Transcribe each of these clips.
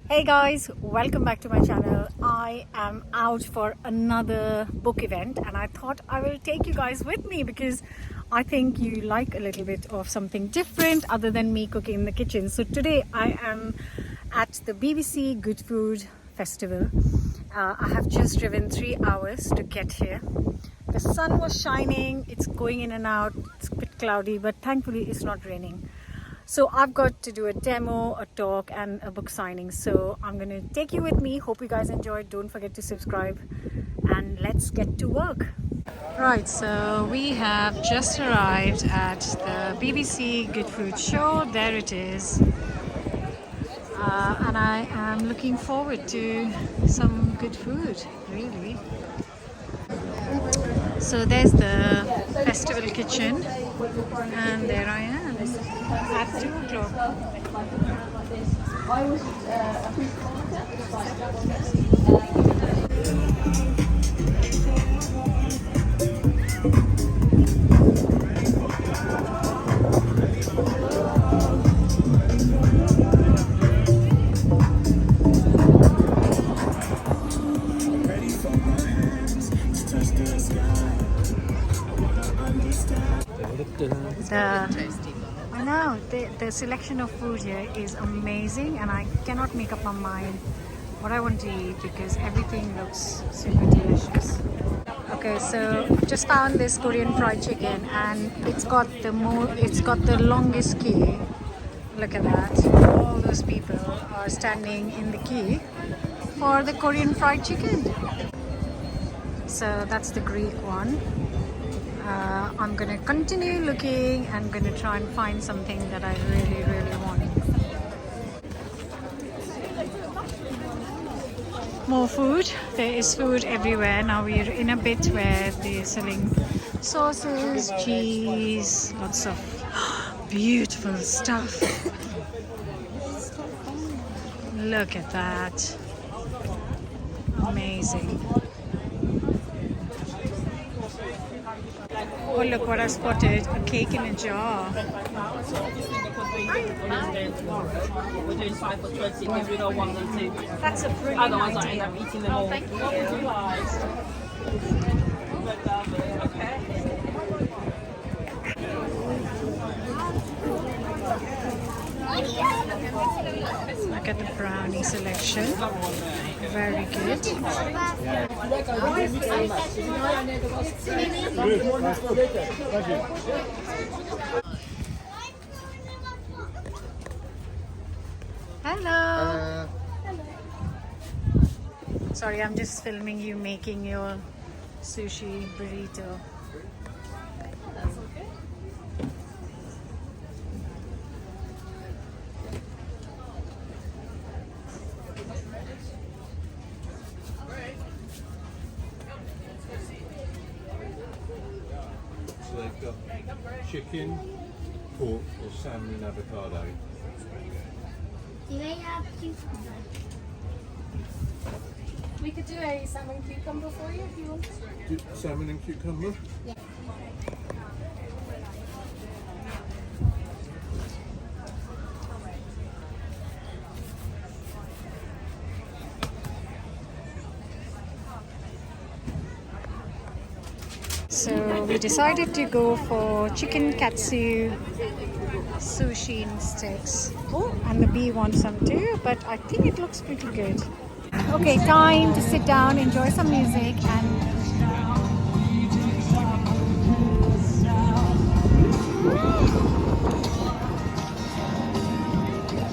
Hey guys, welcome back to my channel. I am out for another book event and I thought I will take you guys with me because I think you like a little bit of something different other than me cooking in the kitchen. So today I am at the BBC GoodFood festival. I have just driven 3 hours to get here. The sun was shining, it's going in and out, it's a bit cloudy, but thankfully it's not raining. So I've got to do a demo, a talk and a book signing. So I'm going to take you with me. Hope you guys enjoyed. Don't forget to subscribe and let's get to work. Right, so we have just arrived at the BBC GoodFood show. There it is. And I am looking forward to some good food, really. So there's the festival kitchen and there I am at 2 o'clock. I know, the selection of food here is amazing and I cannot make up my mind what I want to eat because everything looks super delicious. Okay, so just found this Korean fried chicken and it's got the longest queue. Look at that. All those people are standing in the queue for the Korean fried chicken. So that's the Greek one. I'm gonna continue looking and gonna try and find something that I really want. More food. There is food everywhere. Now we're in a bit where they're selling sauces, cheese, lots of beautiful stuff. Look at that. Amazing. Oh, look what I spotted, a cake in a jar. We're doing 5 for 20, get rid of 1 and 2. That's a brilliant Otherwise, I end idea. up eating them all. What would you like? Okay. Look at the brownie selection. Very good. Hello. Sorry, I'm just filming you making your sushi burrito. That's okay. So they've got chicken, pork or salmon and avocado. Do they have cucumber? We could do a salmon cucumber for you if you want. Salmon and cucumber? Yeah. So we decided to go for chicken katsu sushi in sticks. Oh, and the bee wants some too, but I think it looks pretty good. Okay, time to sit down, enjoy some music and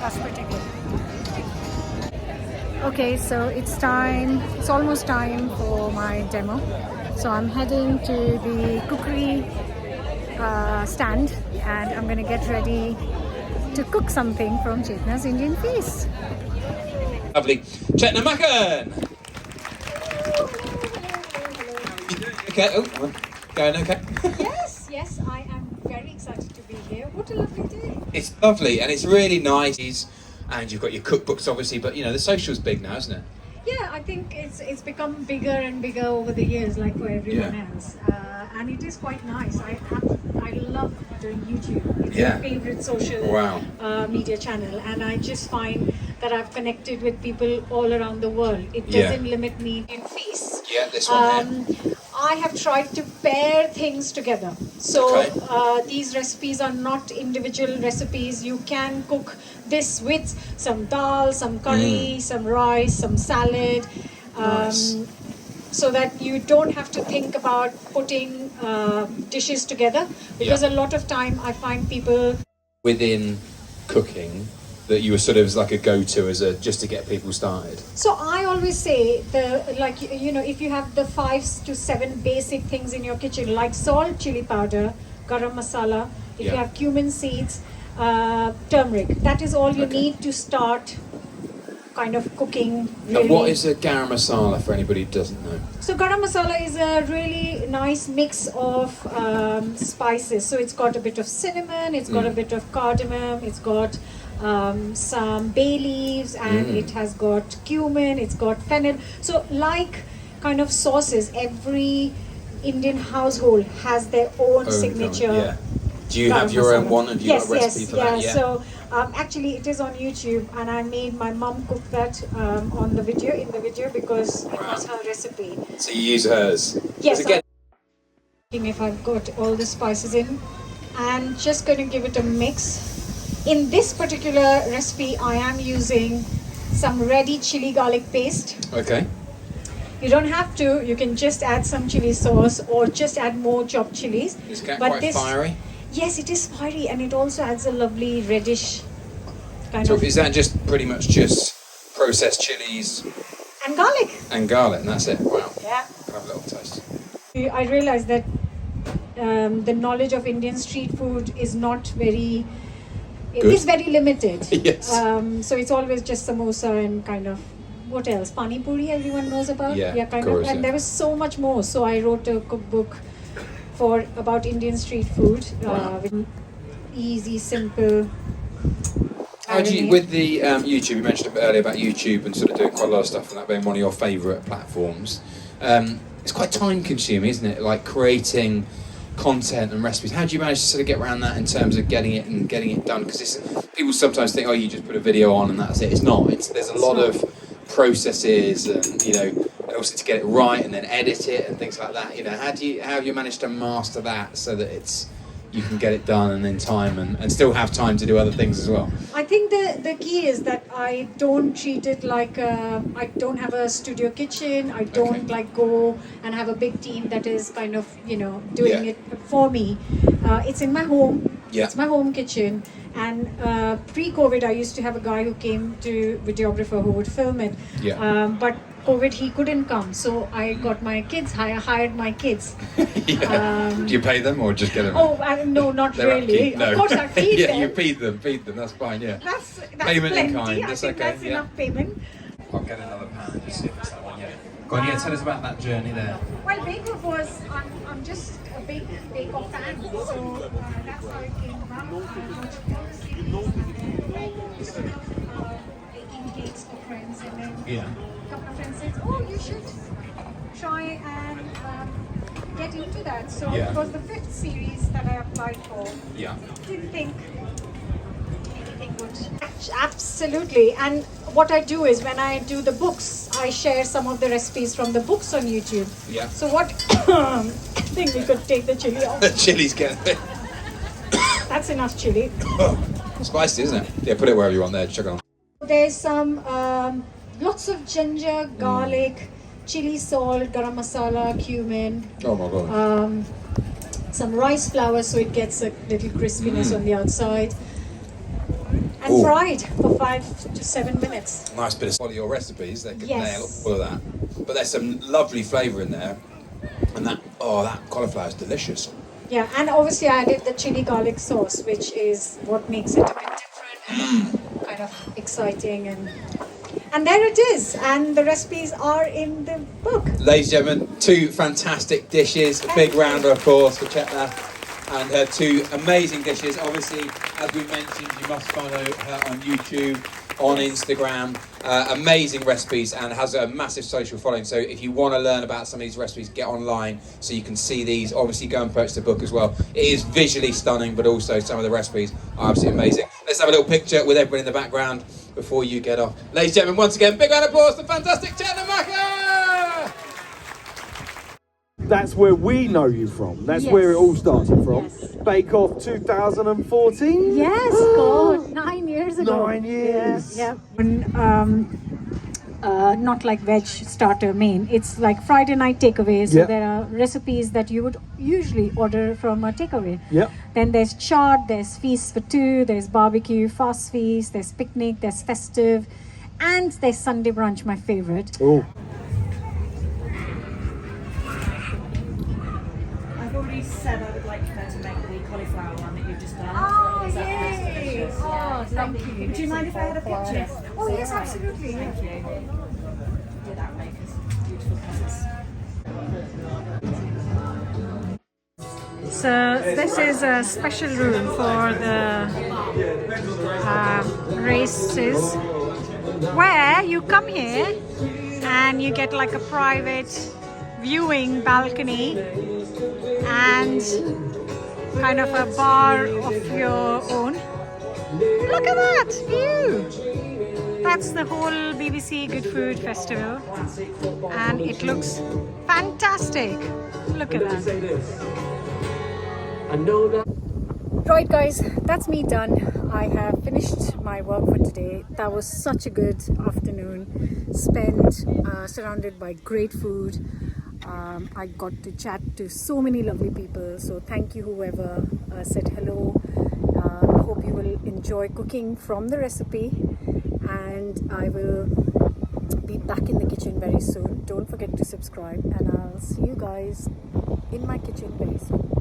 that's pretty good. Okay, so it's almost time for my demo. So I'm heading to the cookery stand and I'm gonna get ready to cook something from Chetna's Indian Feast. Lovely. Chetna Makan! Okay, oh, going okay? Yes, I am very excited to be here. What a lovely day. It's lovely and it's really nice. And you've got your cookbooks obviously, but you know, the social's big now, isn't it? Yeah, I think it's become bigger and bigger over the years, like for everyone Yeah. else. And it is quite nice. I love doing YouTube. It's Yeah. my favorite social Wow. media channel, and I just find that I've connected with people all around the world. It Yeah. doesn't limit me in feast. Yeah, this one here. I have tried to pair things together. So Okay. these recipes are not individual recipes. You can cook this with some dal, some curry, some rice, some salad. Nice. So that you don't have to think about putting dishes together, because Yeah. a lot of time I find people. Within cooking, that you were sort of as like a go-to as a just to get people started. So I always say if you have the 5 to 7 basic things in your kitchen, like salt, chili powder, garam masala, if you Yeah. have cumin seeds, turmeric, that is all you Okay. need to start kind of cooking. And Really. what is a garam masala for anybody who doesn't know? So garam masala is a really nice mix of spices. So it's got a bit of cinnamon, it's got a bit of cardamom, it's got some bay leaves, and it has got cumin, it's got fennel. So like kind of sauces, every Indian household has their own signature. Yeah. Do you have garam your own masala. one? And do you Yes, got a recipe for that? Yeah. So actually, it is on YouTube, and I made my mum cook that in the video because it was her recipe. So you use hers. Yes. 'Cause again, If I've got all the spices in, and just going to give it a mix. In this particular recipe, I am using some ready chili garlic paste. okay. You don't have to. You can just add some chili sauce or just add more chopped chilies. It's quite this, fiery. Yes, it is fiery, and it also adds a lovely reddish kind So of. is that just pretty much just processed chilies And garlic. and garlic, and that's it? Wow. Yeah. Can have a little taste. I realized that the knowledge of Indian street food is not very. It Good. is very limited. Yes. So it's always just samosa and kind of. What else? Pani puri, everyone knows about. Yeah, kind of course, And yeah. there was so much more. So I wrote a cookbook about Indian street food. Wow. With easy, simple. How do you, marinade. with the YouTube, you mentioned a bit earlier about YouTube and sort of doing quite a lot of stuff and that being one of your favourite platforms. It's quite time consuming, isn't it? Like creating content and recipes. How do you manage to sort of get around that in terms of getting it done? Because people sometimes think, oh, you just put a video on and that's it. It's not. There's a lot of processes and and also to get it right and then edit it and things like that. How have you managed to master that so that you can get it done and in time and still have time to do other things as well? I think the key is that I don't treat it like I don't have a studio kitchen. I don't like go and have a big team that is kind of doing it for me. It's in my home. Yeah. It's my home kitchen. And pre-COVID, I used to have a guy who came to videographer who would film it. Yeah. But COVID, he couldn't come, so I got my kids. I hired my kids. Do you pay them or just get them? Oh, no, not They're really. upkeep, no. Of course, I feed yeah, them. you feed them. That's fine. Yeah. That's Payment in plenty. kind, I that's think okay, that's yeah. enough payment. I'll get another pan and just see if it's that one. Yeah. Go on. Yeah. Tell us about that journey there. Well, Bake Off was, I'm just a big Bake Off fan, so that's how it came about. I watched all the series and then instead of baking cakes for friends, and then a couple of friends said, oh, you should try and get into that. So Yeah. it was the 5th series that I applied for. Yeah. Didn't think anything would. Absolutely. And what I do is when I do the books, I share some of the recipes from the books on YouTube. Yeah. So what? I think we could take the chili off. The chili's getting a bit That's enough chili. spicy, isn't it? Yeah. Put it wherever you want there. Chuck it on. There's some lots of ginger, garlic, chili salt, garam masala, cumin. Oh my god. Some rice flour so it gets a little crispiness on the outside. And Ooh. fried for 5 to 7 minutes. Nice bit of all your recipes. They could Yes. nail all of that. But there's some lovely flavour in there, and that cauliflower is delicious. Yeah, and obviously I added the chili garlic sauce, which is what makes it a bit different and kind of exciting. And there it is. And the recipes are in the book. Ladies and gentlemen, 2 fantastic dishes. A big round of applause for Chetna and her 2 amazing dishes. Obviously, as we mentioned, you must follow her on YouTube, on Instagram. Amazing recipes and has a massive social following. So if you want to learn about some of these recipes, get online so you can see these. Obviously, go and purchase the book as well. It is visually stunning, but also some of the recipes are absolutely amazing. Let's have a little picture with everybody in the background before you get off. Ladies and gentlemen, once again, big round of applause to fantastic Chetna Makan! That's where we know you from. That's Yes. where it all started from. Yes. Bake Off 2014. Yes, God, 9 years ago. 9 years. Yeah. Not like veg starter main. It's like Friday night takeaway. So Yeah. there are recipes that you would usually order from a takeaway. Yep. Then there's chaat, there's feast for two, there's barbecue, fast feast, there's picnic, there's festive, and there's Sunday brunch, my favorite. Oh, I've already said I would like her to make the cauliflower one that you've just done. Oh, Is that yay! delicious? Oh, thank you. Do you mind if I had a picture? Oh, yes, absolutely. Thank you. Do that, make us beautiful presents. So this is a special room for the races, where you come here and you get like a private viewing balcony and kind of a bar of your own. Look at that view! That's the whole BBC GoodFood festival, and it looks fantastic. Look at that. Right guys, that's me done. I have finished my work for today. That was such a good afternoon spent surrounded by great food. I got to chat to so many lovely people, so thank you whoever said hello. Hope you will enjoy cooking from the recipe, and I will be back in the kitchen very soon. Don't forget to subscribe, and I'll see you guys in my kitchen very soon.